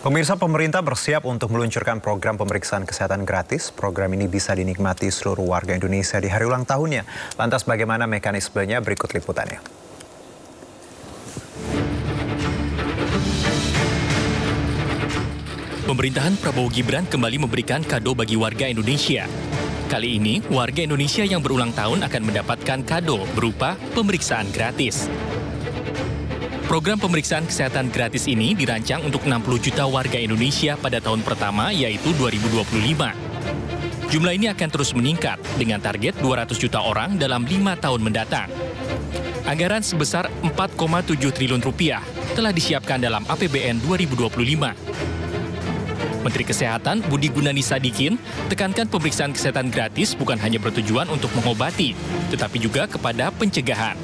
Pemirsa, pemerintah bersiap untuk meluncurkan program pemeriksaan kesehatan gratis. Program ini bisa dinikmati seluruh warga Indonesia di hari ulang tahunnya. Lantas bagaimana mekanismenya? Berikut liputannya. Pemerintahan Prabowo Gibran kembali memberikan kado bagi warga Indonesia. Kali ini, warga Indonesia yang berulang tahun akan mendapatkan kado berupa pemeriksaan gratis. Program pemeriksaan kesehatan gratis ini dirancang untuk 60 juta warga Indonesia pada tahun pertama, yaitu 2025. Jumlah ini akan terus meningkat dengan target 200 juta orang dalam 5 tahun mendatang. Anggaran sebesar 4,7 triliun rupiah telah disiapkan dalam APBN 2025. Menteri Kesehatan Budi Gunadi Sadikin tekankan pemeriksaan kesehatan gratis bukan hanya bertujuan untuk mengobati, tetapi juga kepada pencegahan.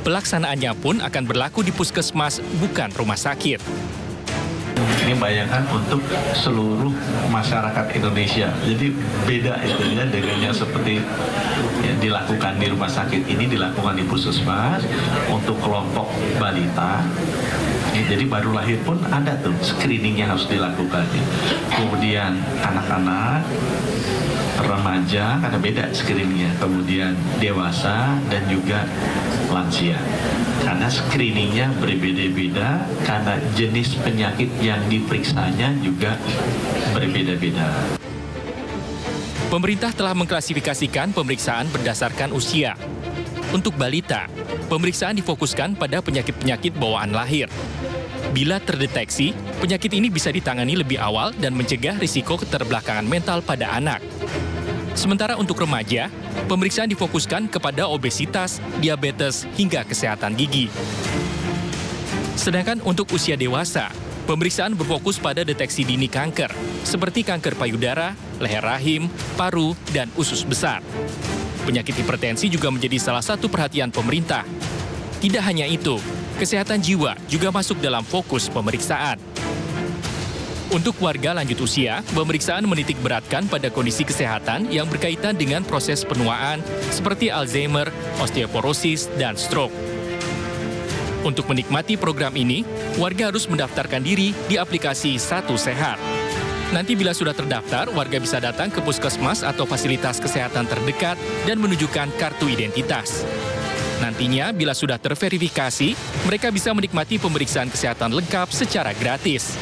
Pelaksanaannya pun akan berlaku di puskesmas, bukan rumah sakit. Ini bayangkan untuk seluruh masyarakat Indonesia. Jadi beda itu ya dengan yang seperti yang dilakukan di rumah sakit, ini dilakukan di puskesmas untuk kelompok balita. Jadi baru lahir pun ada tuh screening yang harus dilakukan. Kemudian anak-anak, remaja, karena beda screeningnya. Kemudian dewasa dan juga lansia. Karena screeningnya berbeda-beda, karena jenis penyakit yang diperiksanya juga berbeda-beda. Pemerintah telah mengklasifikasikan pemeriksaan berdasarkan usia. Untuk balita, pemeriksaan difokuskan pada penyakit-penyakit bawaan lahir. Bila terdeteksi, penyakit ini bisa ditangani lebih awal dan mencegah risiko keterbelakangan mental pada anak. Sementara untuk remaja, pemeriksaan difokuskan kepada obesitas, diabetes, hingga kesehatan gigi. Sedangkan untuk usia dewasa, pemeriksaan berfokus pada deteksi dini kanker, seperti kanker payudara, leher rahim, paru, dan usus besar. Penyakit hipertensi juga menjadi salah satu perhatian pemerintah. Tidak hanya itu, kesehatan jiwa juga masuk dalam fokus pemeriksaan. Untuk warga lanjut usia, pemeriksaan menitik beratkan pada kondisi kesehatan yang berkaitan dengan proses penuaan seperti Alzheimer, osteoporosis, dan stroke. Untuk menikmati program ini, warga harus mendaftarkan diri di aplikasi Satu Sehat. Nanti bila sudah terdaftar, warga bisa datang ke puskesmas atau fasilitas kesehatan terdekat dan menunjukkan kartu identitas. Nantinya, bila sudah terverifikasi, mereka bisa menikmati pemeriksaan kesehatan lengkap secara gratis.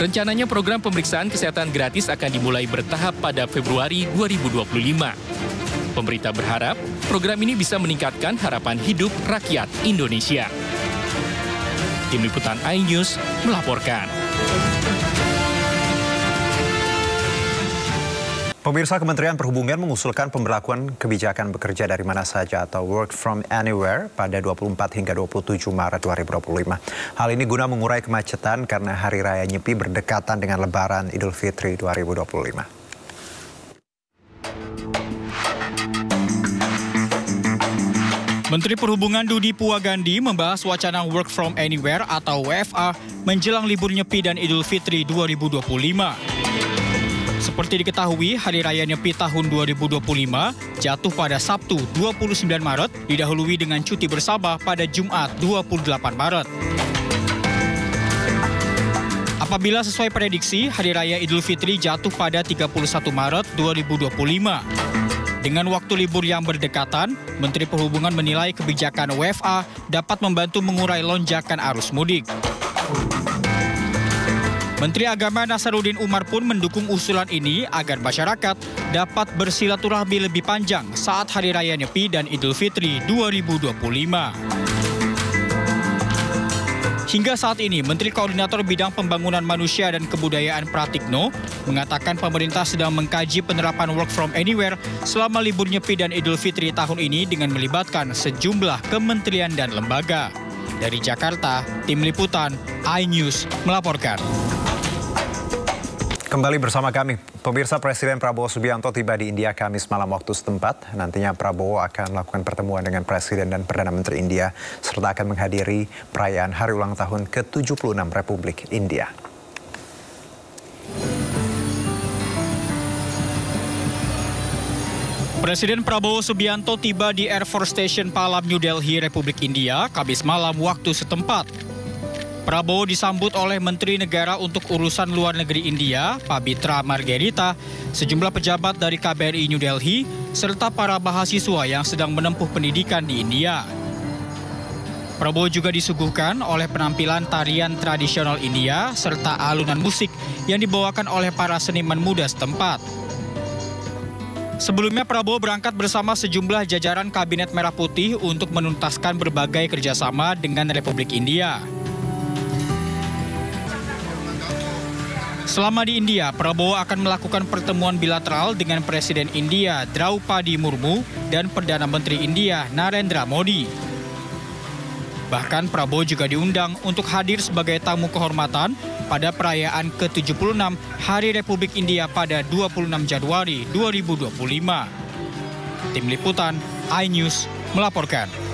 Rencananya program pemeriksaan kesehatan gratis akan dimulai bertahap pada Februari 2025. Pemerintah berharap program ini bisa meningkatkan harapan hidup rakyat Indonesia. Tim Liputan iNews melaporkan. Pemirsa, Kementerian Perhubungan mengusulkan pemberlakuan kebijakan bekerja dari mana saja atau work from anywhere pada 24 hingga 27 Maret 2025. Hal ini guna mengurai kemacetan karena Hari Raya Nyepi berdekatan dengan Lebaran Idul Fitri 2025. Menteri Perhubungan Budi Puwagandi membahas wacana work from anywhere atau WFA menjelang libur Nyepi dan Idul Fitri 2025. Seperti diketahui, Hari Raya Nyepi tahun 2025 jatuh pada Sabtu 29 Maret, didahului dengan cuti bersama pada Jumat 28 Maret. Apabila sesuai prediksi, Hari Raya Idul Fitri jatuh pada 31 Maret 2025. Dengan waktu libur yang berdekatan, Menteri Perhubungan menilai kebijakan WFA dapat membantu mengurai lonjakan arus mudik. Menteri Agama Nasaruddin Umar pun mendukung usulan ini agar masyarakat dapat bersilaturahmi lebih panjang saat Hari Raya Nyepi dan Idul Fitri 2025. Hingga saat ini, Menteri Koordinator Bidang Pembangunan Manusia dan Kebudayaan Pratikno mengatakan pemerintah sedang mengkaji penerapan work from anywhere selama libur Nyepi dan Idul Fitri tahun ini dengan melibatkan sejumlah kementerian dan lembaga. Dari Jakarta, Tim Liputan iNews melaporkan. Kembali bersama kami, pemirsa, Presiden Prabowo Subianto tiba di India Kamis malam waktu setempat. Nantinya Prabowo akan melakukan pertemuan dengan Presiden dan Perdana Menteri India, serta akan menghadiri perayaan hari ulang tahun ke-76 Republik India. Presiden Prabowo Subianto tiba di Air Force Station Palam, New Delhi, Republik India, Kamis malam waktu setempat. Prabowo disambut oleh Menteri Negara untuk Urusan Luar Negeri India, Pabitra Margarita, sejumlah pejabat dari KBRI New Delhi, serta para mahasiswa yang sedang menempuh pendidikan di India. Prabowo juga disuguhkan oleh penampilan tarian tradisional India serta alunan musik yang dibawakan oleh para seniman muda setempat. Sebelumnya Prabowo berangkat bersama sejumlah jajaran Kabinet Merah Putih untuk menuntaskan berbagai kerjasama dengan Republik India. Selama di India, Prabowo akan melakukan pertemuan bilateral dengan Presiden India Draupadi Murmu dan Perdana Menteri India Narendra Modi. Bahkan Prabowo juga diundang untuk hadir sebagai tamu kehormatan pada perayaan ke-76 Hari Republik India pada 26 Januari 2025. Tim Liputan, iNews melaporkan.